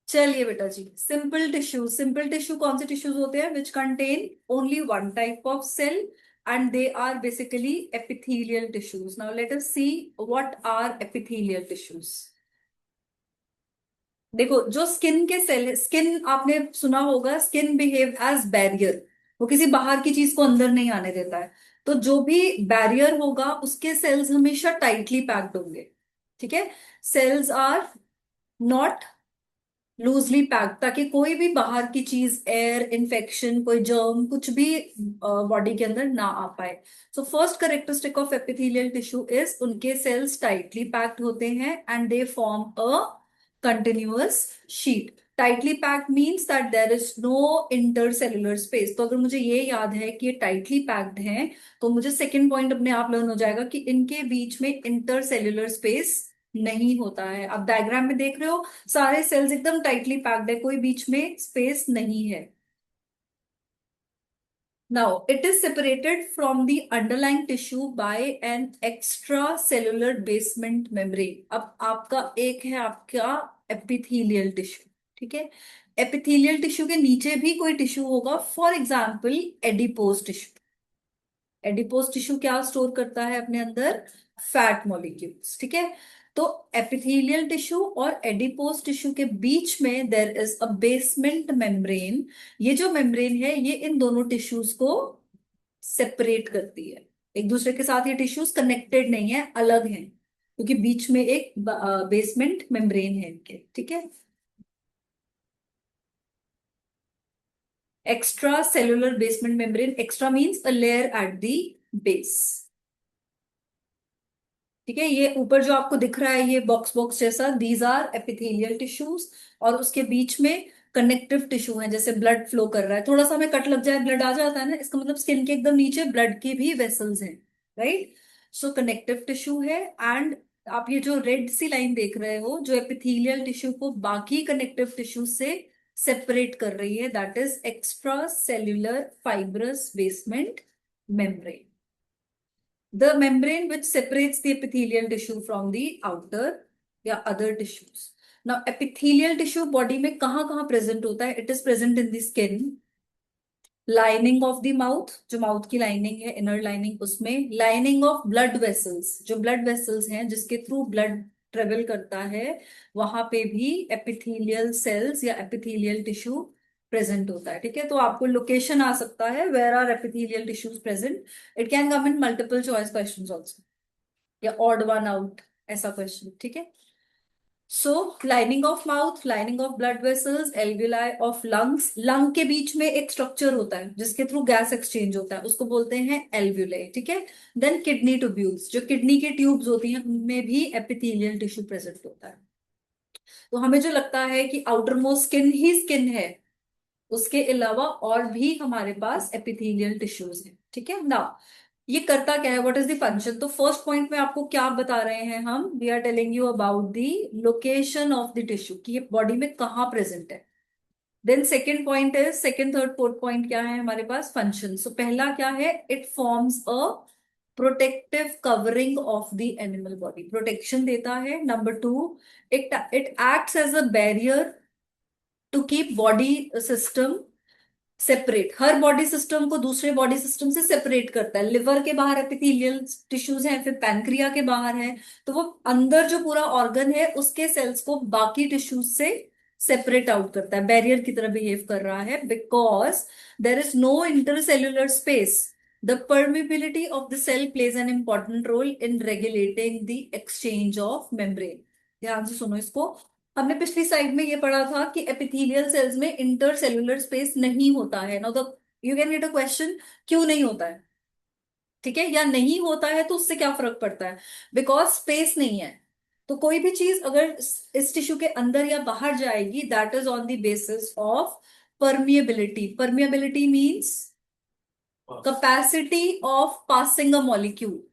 चलिए बेटा जी, simple tissue कौन से टिश्यूज होते हैं which contain only one type of cell and they are basically epithelial tissues. Now let us see what are epithelial tissues. देखो, जो स्किन के सेल, स्किन आपने सुना होगा, स्किन बिहेव एज बैरियर। वो किसी बाहर की चीज को अंदर नहीं आने देता है। तो जो भी बैरियर होगा उसके सेल्स हमेशा टाइटली पैक्ड होंगे। ठीक है। Cells are not loosely packed, ताकि कोई भी बाहर की चीज, एयर, इन्फेक्शन, कोई जर्म, कुछ भी बॉडी के अंदर ना आ पाए। So first characteristic of epithelial tissue is उनके सेल्स टाइटली पैक्ड होते हैं and they form a continuous sheet. Tightly packed means that there is no intercellular space. तो अगर मुझे ये याद है कि ये टाइटली पैक्ड हैं, तो मुझे सेकेंड पॉइंट अपने आप लर्न हो जाएगा कि इनके बीच में इंटरसेल्युलर स्पेस नहीं होता है। आप डायग्राम में देख रहे हो, सारे सेल्स एकदम टाइटली पैक्ड है, कोई बीच में स्पेस नहीं है। Now it is separated from the underlying tissue bye an extra cellular basement membrane. अब आपका एक है आपका एपिथेलियल टिश्यू। ठीक है। एपिथेलियल टिश्यू के नीचे भी कोई टिश्यू होगा, for example adipose tissue. Adipose tissue क्या स्टोर करता है अपने अंदर? Fat molecules. ठीक है। तो एपिथेलियल टिश्यू और एडिपोज टिश्यू के बीच में there is a basement membrane. ये जो मेम्ब्रेन है ये इन दोनों टिश्यूज को सेपरेट करती है। एक दूसरे के साथ ये टिश्यूज कनेक्टेड नहीं है, अलग हैं, क्योंकि बीच में एक बेसमेंट मेम्ब्रेन है इनके। ठीक है। Extra cellular basement membrane, extra means a layer at the base. ठीक है। ये ऊपर जो आपको दिख रहा है ये बॉक्स बॉक्स जैसा, दीज आर एपिथेलियल टिश्यूज। और उसके बीच में कनेक्टिव टिश्यू है, जैसे ब्लड फ्लो कर रहा है, थोड़ा सा हमें कट लग जाए ब्लड आ जाता है ना, इसका मतलब स्किन के एकदम नीचे ब्लड के भी वेसल्स हैं। राइट। सो कनेक्टिव टिश्यू है। एंड आप ये जो रेड सी लाइन देख रहे हो, जो एपिथेलियल टिश्यू को बाकी कनेक्टिव टिश्यू से सेपरेट कर रही है, that is extra cellular fibrous basement membrane, the membrane which separates the epithelial tissue from the outer या other tissues. Now epithelial tissue body में कहाँ present होता है? It is present in the skin, lining of the mouth, जो mouth की lining है, inner lining, उसमें lining of blood vessels, जो blood vessels हैं जिसके through blood travel करता है, वहां पे भी epithelial cells या epithelial tissue प्रेजेंट होता है। ठीक है। तो आपको लोकेशन आ सकता है, where are epithelial tissues present. It can come in multiple choice questions also, या ऑड वन आउट, ऐसा क्वेश्चन। ठीक है। So lining of mouth, lining of blood vessels, alveoli of lungs. Lung के बीच में एक स्ट्रक्चर होता है जिसके थ्रू गैस एक्सचेंज होता है, उसको बोलते हैं एल्व्यूले। ठीक है। देन किडनी ट्यूब्यूल्स, जो किडनी के ट्यूब्स होती हैं उनमें भी एपिथेलियल टिश्यू प्रेजेंट होता है। तो हमें जो लगता है कि आउटर मोस्ट स्किन ही स्किन है, उसके अलावा और भी हमारे पास एपिथेलियल टिश्यूज हैं। ठीक है ना। ये करता क्या है, व्हाट इज द फंक्शन? तो फर्स्ट पॉइंट में आपको क्या बता रहे हैं हम? We are telling you about the location of the tissue, कि ये बॉडी में कहाँ प्रेजेंट है। Then second point is, second third fourth point क्या है हमारे पास? फंक्शन। सो पहला क्या है? It forms a protective covering of the animal body, protection देता है। Number two, it it acts as a barrier to keep body system separate. हर बॉडी सिस्टम को दूसरे बॉडी सिस्टम से सेपरेट करता है। लिवर के बाहर एपिथेलियल टिश्यूज हैं, फिर पैनक्रिया के बाहर है, तो वो अंदर जो पूरा ऑर्गन है उसके सेल्स को बाकी टिश्यूज से सेपरेट आउट करता है, बैरियर की तरह बिहेव कर रहा है, because there is no intercellular space. The permeability of the cell plays an important role in regulating the exchange of membrane. ध्यान से सुनो इसको। हमने पिछली स्लाइड में ये पढ़ा था कि एपिथेलियल सेल्स में इंटरसेल्युलर स्पेस नहीं होता है। Now the you can get a question, क्यों नहीं होता है? ठीक है। या नहीं होता है तो उससे क्या फर्क पड़ता है? बिकॉज स्पेस नहीं है। तो कोई भी चीज अगर इस टिश्यू के अंदर या बाहर जाएगी, that is on the basis of permeability. Permeability means capacity of passing a molecule.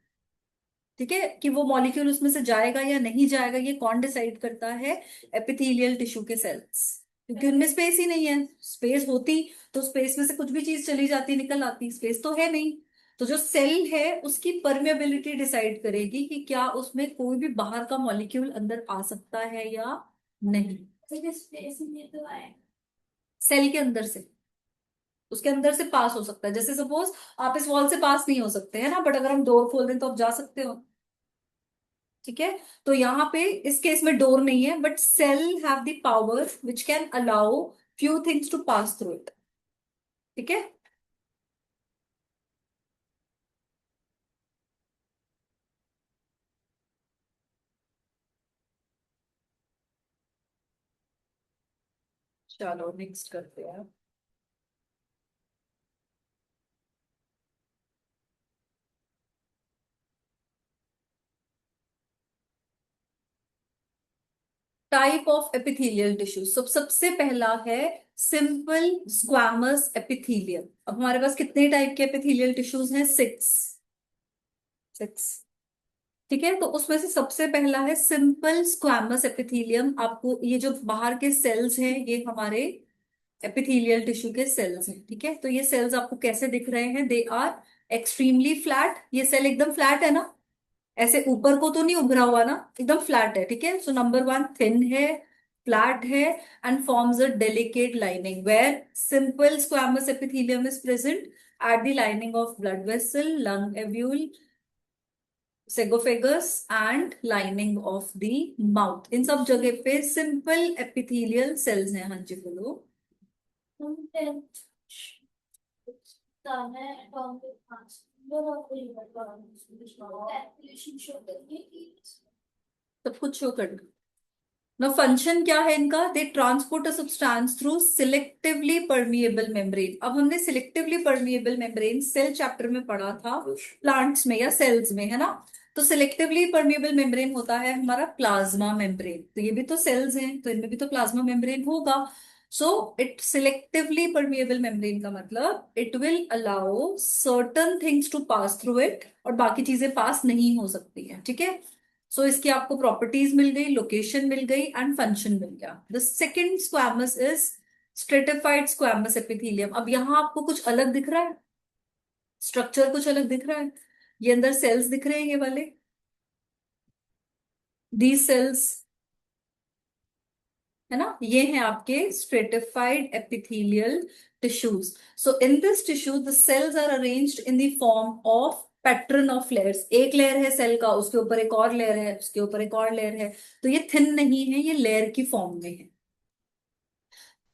ठीक है। कि वो मॉलिक्यूल उसमें से जाएगा या नहीं जाएगा, ये कौन डिसाइड करता है? एपिथेलियल टिश्यू के सेल्स, क्योंकि उनमें स्पेस ही नहीं है। स्पेस होती तो स्पेस में से कुछ भी चीज चली जाती, निकल आती, स्पेस तो है नहीं। तो जो सेल है उसकी परमेबिलिटी डिसाइड करेगी कि क्या उसमें कोई भी बाहर का मॉलिक्यूल अंदर आ सकता है या नहीं। सेल के अंदर से, उसके अंदर से पास हो सकता है। जैसे सपोज आप इस वॉल से पास नहीं हो सकते है ना, बट अगर हम डोर खोल दें तो आप जा सकते हो। ठीक है। तो यहाँ पे इस केस में डोर नहीं है, but cell have the power which can allow few things to pass through it. ठीक है। चलो नेक्स्ट करते हैं। टाइप ऑफ एपिथेलियल टिश्यू, सबसे पहला है सिंपल स्क्वामस एपिथेलियम। अब हमारे पास कितने टाइप के एपिथेलियल टिश्यूज हैं? सिक्स। सिक्स। ठीक है। तो उसमें से सबसे पहला है सिंपल स्क्वामस एपिथेलियम। आपको ये जो बाहर के सेल्स हैं ये हमारे एपिथेलियल टिश्यू के सेल्स हैं। ठीक है। तो ये सेल्स आपको कैसे दिख रहे हैं? They are extremely flat. ये सेल एकदम फ्लैट है ना, ऐसे ऊपर को तो नहीं उभरा हुआ ना, एकदम फ्लैट है। ठीक है। सो नंबर वन थिन है, फ्लैट है, and forms a delicate lining where simple squamous epithelium is present at the lining of blood vessel, lung alveoli, oesophagus and lining of the mouth. इन सब जगह पे simple epithelial cells हैं। हाँ जी बोलो। सब कुछ शो कर। ना फंक्शन क्या है इनका? They transport a substance through selectively permeable membrane. अब हमने selectively permeable membrane cell chapter में पढ़ा था, प्लांट्स में या सेल्स में, है ना। तो सिलेक्टिवली परमिएबल मेम्ब्रेन होता है हमारा प्लाज्मा मेम्ब्रेन। तो ये भी तो सेल्स हैं, तो इनमें भी तो प्लाज्मा मेम्ब्रेन होगा। So it selectively permeable membrane का मतलब it will allow certain things to pass through it, और बाकी चीजें पास नहीं हो सकती हैं। ठीक है। सो इसकी आपको प्रॉपर्टीज मिल गई, लोकेशन मिल गई, एंड फंक्शन मिल गया। The second squamous is stratified squamous epithelium. अब यहां आपको कुछ अलग दिख रहा है, स्ट्रक्चर कुछ अलग दिख रहा है। ये अंदर सेल्स दिख रहे हैं ये वाले, दी सेल्स, है ना। ये हैं आपके stratified epithelial tissues. So in this tissue the cells are arranged in the form of pattern of layers. एक लेयर है सेल का, उसके ऊपर एक और लेयर है, उसके ऊपर एक और लेयर है। तो ये थिन नहीं है, ये लेयर की फॉर्म में है।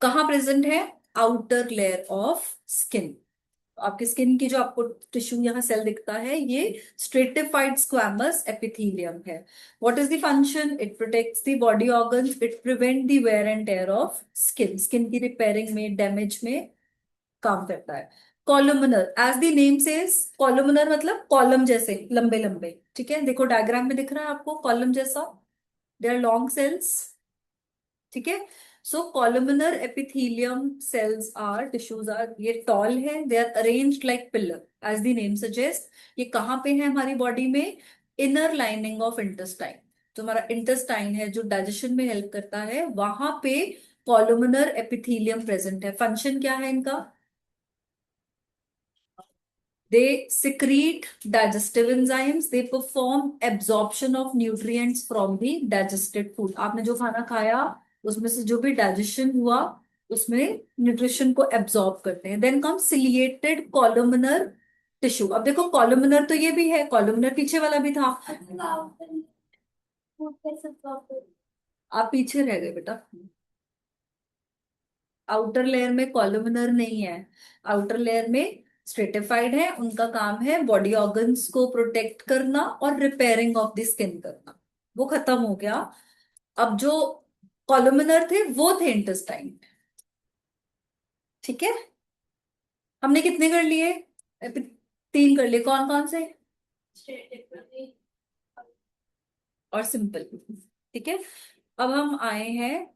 कहाँ प्रेजेंट है? Outer layer of skin. आपकी स्किन की जो आपको टिश्यू यहाँ सेल दिखता है ये स्ट्रेटिफाइड स्क्वामस एपिथेलियम है। What is the function? It protects the body organs, it prevent the wear and tear of skin. Skin की रिपेयरिंग में, डैमेज में काम करता है। Columnar, as the name says, columnar मतलब कॉलम जैसे लंबे लंबे। ठीक है। देखो डायग्राम में दिख रहा है आपको कॉलम जैसा, दे आर लॉन्ग सेल्स। ठीक है। So columnar epithelium cells are tissues are, ये टॉल है, they are arranged like pillar as the name suggest. ये कहाँ पे है हमारी बॉडी में? Inner lining of intestine. जो हमारा इंटेस्टाइन है जो डाइजेशन में हेल्प करता है, वहां पे कॉलमनर एपिथेलियम प्रेजेंट है। फंक्शन क्या है इनका? They secrete digestive enzymes. They perform absorption of nutrients from the digested food. आपने जो खाना खाया उसमें से जो भी डाइजेशन हुआ उसमें न्यूट्रिशन को एब्जॉर्ब करते हैं। Then comes ciliated columnar tissue. अब देखो कॉलमनर तो ये भी है, कॉलमनर पीछे वाला भी था। आप पीछे रह गए बेटा। आउटर लेयर में कॉलमनर नहीं है, आउटर लेयर में स्ट्रेटिफाइड है। उनका काम है बॉडी ऑर्गन्स को प्रोटेक्ट करना और रिपेयरिंग ऑफ द स्किन करना। वो खत्म हो गया। अब जो कॉलमनर थे वो थे इंटेस्टाइन। ठीक है। हमने कितने कर लिए? तीन कर लिए। कौन कौन से? और सिंपल। ठीक है। अब हम आए हैं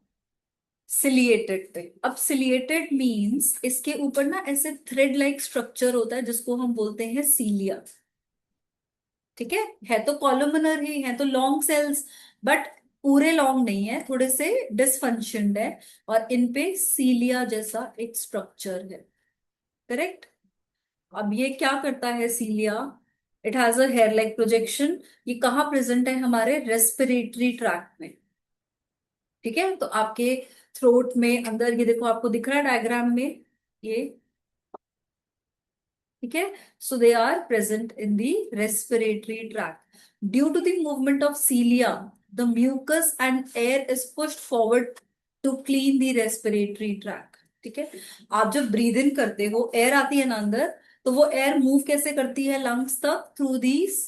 सिलिएटेड पे। अब सिलिएटेड मींस इसके ऊपर ना ऐसे थ्रेड लाइक स्ट्रक्चर होता है जिसको हम बोलते हैं सीलिया। ठीक है तो कॉलमनर ही है, तो लॉन्ग सेल्स, बट पूरे लॉन्ग नहीं है, थोड़े से डिसफंक्शनड है। और इन पे सीलिया जैसा एक स्ट्रक्चर है। करेक्ट। अब ये क्या करता है cilia? It has a hair like projection. ये कहाँ प्रेजेंट है? हमारे रेस्पिरेटरी ट्रैक्ट में। ठीक है, तो आपके थ्रोट में अंदर ये देखो, आपको दिख रहा है डायग्राम में ये, ठीक है। So they are present in the respiratory tract. Due to the movement of cilia, the mucus and air is pushed forward to clean the respiratory tract. ठीक है, आप जब ब्रीद इन करते हो, एयर आती है ना अंदर, तो वो एयर मूव कैसे करती है लंग्स तक? Through these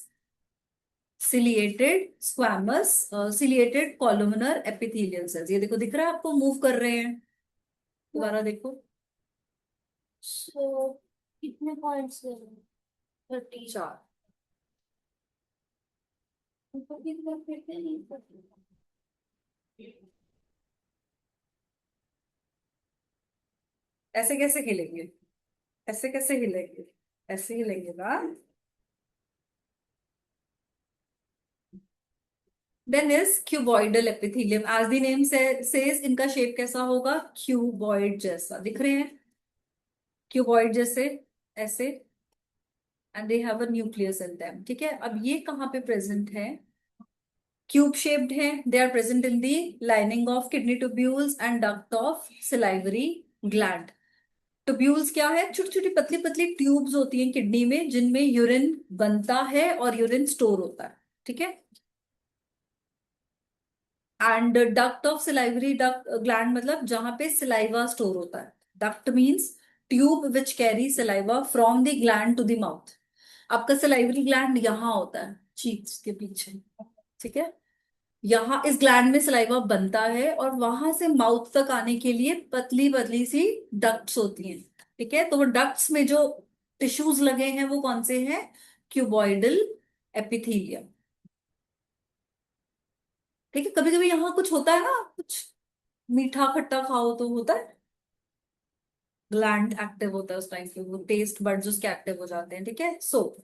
ciliated squamous, ciliated columnar epithelial cells. ये देखो, दिख रहा है आपको, मूव कर रहे हैं। दोबारा देखो। सो कितने पॉइंट्स ले रहे हैं? 30। 4। ऊपर की तरफ फिरते नहीं करते। ऐसे कैसे खेलेंगे? ऐसे कैसे हिलेंगे? ऐसे हिलेंगे ना। Then is cuboidal epithelium, as the name says, इनका शेप कैसा होगा? क्यूबॉइड जैसा, दिख रहे हैं? क्यूबॉइड जैसे, ऐसे। And they have a nucleus in them. ठीक है, अब ये कहाँ पे प्रेजेंट है? क्यूब शेप्ड है। They are present in the lining of kidney tubules and duct of salivary gland. Tubules क्या है? छोटी छोटी पतली पतली ट्यूब्स होती हैं किडनी में, जिनमें यूरिन बनता है और यूरिन स्टोर होता है। ठीक है, and duct of salivary duct gland मतलब जहां पे सिलाइवा स्टोर होता है। Duct means tube which carry saliva from the gland to the mouth. आपका सिलाइवरी ग्लैंड यहाँ होता है, चीक्स के पीछे। ठीक है, यहाँ इस ग्लैंड में सलाइवा बनता है और वहां से माउथ तक आने के लिए पतली पतली सी डक्ट्स होती हैं। ठीक है, तो वो डक्ट्स में जो टिश्यूज लगे हैं वो कौन से हैं? Cuboidal epithelium. ठीक है, कभी कभी यहाँ कुछ होता है ना, कुछ मीठा खट्टा खाओ तो होता है, ग्लैंड एक्टिव होता है उस टाइम पे, वो टेस्ट बड्स उसके एक्टिव हो जाते हैं। ठीक है, सो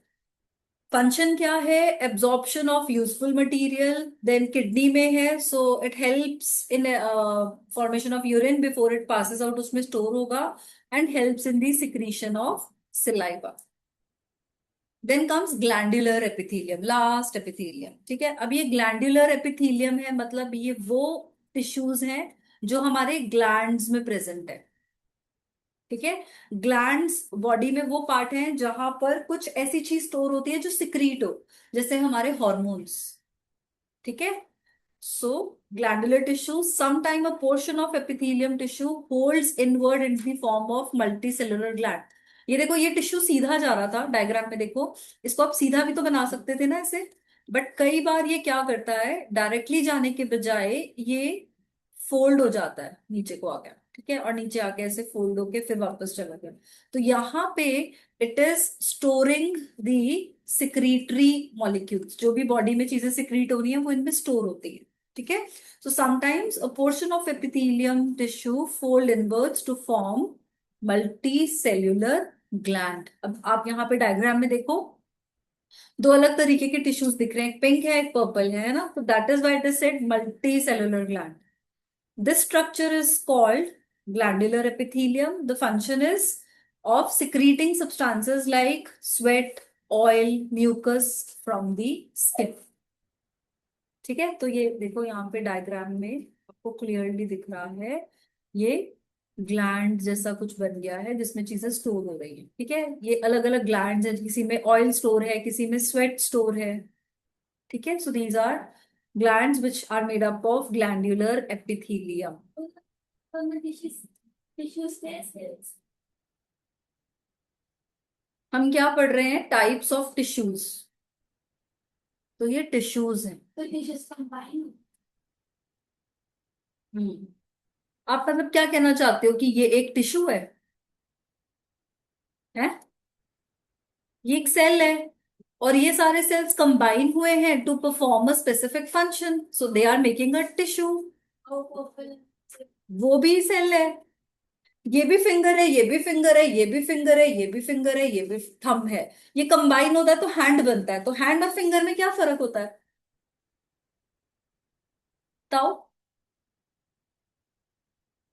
फंक्शन क्या है? Absorption of useful material. Then kidney में है, so it helps in formation of urine before it passes out, उसमें स्टोर होगा। And helps in the secretion of saliva. Then comes glandular epithelium, last epithelium. ठीक है, अब ये glandular epithelium है, मतलब ये वो टिश्यूज हैं जो हमारे ग्लैंड्स में प्रेजेंट है। ठीक है, ग्लैंड्स बॉडी में वो पार्ट है जहां पर कुछ ऐसी चीज स्टोर होती है जो सिक्रीट हो, जैसे हमारे हॉर्मोन्स। ठीक है, so glandular tissue, sometime a portion of epithelium tissue holds inward in the form of multicellular gland। ये देखो, ये टिश्यू सीधा जा रहा था डायग्राम में, देखो इसको आप सीधा भी तो बना सकते थे ना ऐसे, बट कई बार ये क्या करता है, डायरेक्टली जाने के बजाय ये फोल्ड हो जाता है नीचे को आके। ठीक है, और नीचे आके ऐसे फोल्ड होके फिर वापस चला गया। तो यहाँ पे it is storing the secretory molecules, जो भी बॉडी में चीजें सिक्रीट हो रही हैं वो इनमें स्टोर होती है। ठीक है, so sometimes a portion of epithelium tissue fold inwards to form multicellular gland। अब आप यहाँ पे डायग्राम में देखो, दो अलग तरीके के टिश्यूज दिख रहे हैं, एक पिंक है एक पर्पल है ना, तो that is why it is said multi cellular gland. This structure is called glandular epithelium। The function is of secreting substances like sweat, oil, mucus from the skin। ठीक है, तो ये देखो यहाँ पे डायग्राम में आपको क्लियरली दिख रहा है, ये ग्लैंड जैसा कुछ बन गया है जिसमें चीजें स्टोर हो रही है। ठीक है, ये अलग अलग ग्लैंड्स है, किसी में ऑयल स्टोर है, किसी में स्वेट स्टोर है। ठीक है, so these are glands which are made up of glandular epithelium. तो टिश्यूज कैसे? हम क्या पढ़ रहे हैं? Types of tissues. तो ये टिश्यूज हैं। तो टिश्यूज कंबाइन। हम्म, आप मतलब क्या कहना चाहते हो कि ये एक टिश्यू है? ये एक सेल है, और ये सारे सेल्स कंबाइन हुए हैं to perform a specific function, so they are making a tissue. वो भी सेल है। ये भी फिंगर है, ये भी फिंगर है, ये भी फिंगर है, ये भी फिंगर है, ये भी थंब है। ये कंबाइन होता है तो हैंड बनता है। तो हैंड और फिंगर में क्या फर्क होता है? बताओ।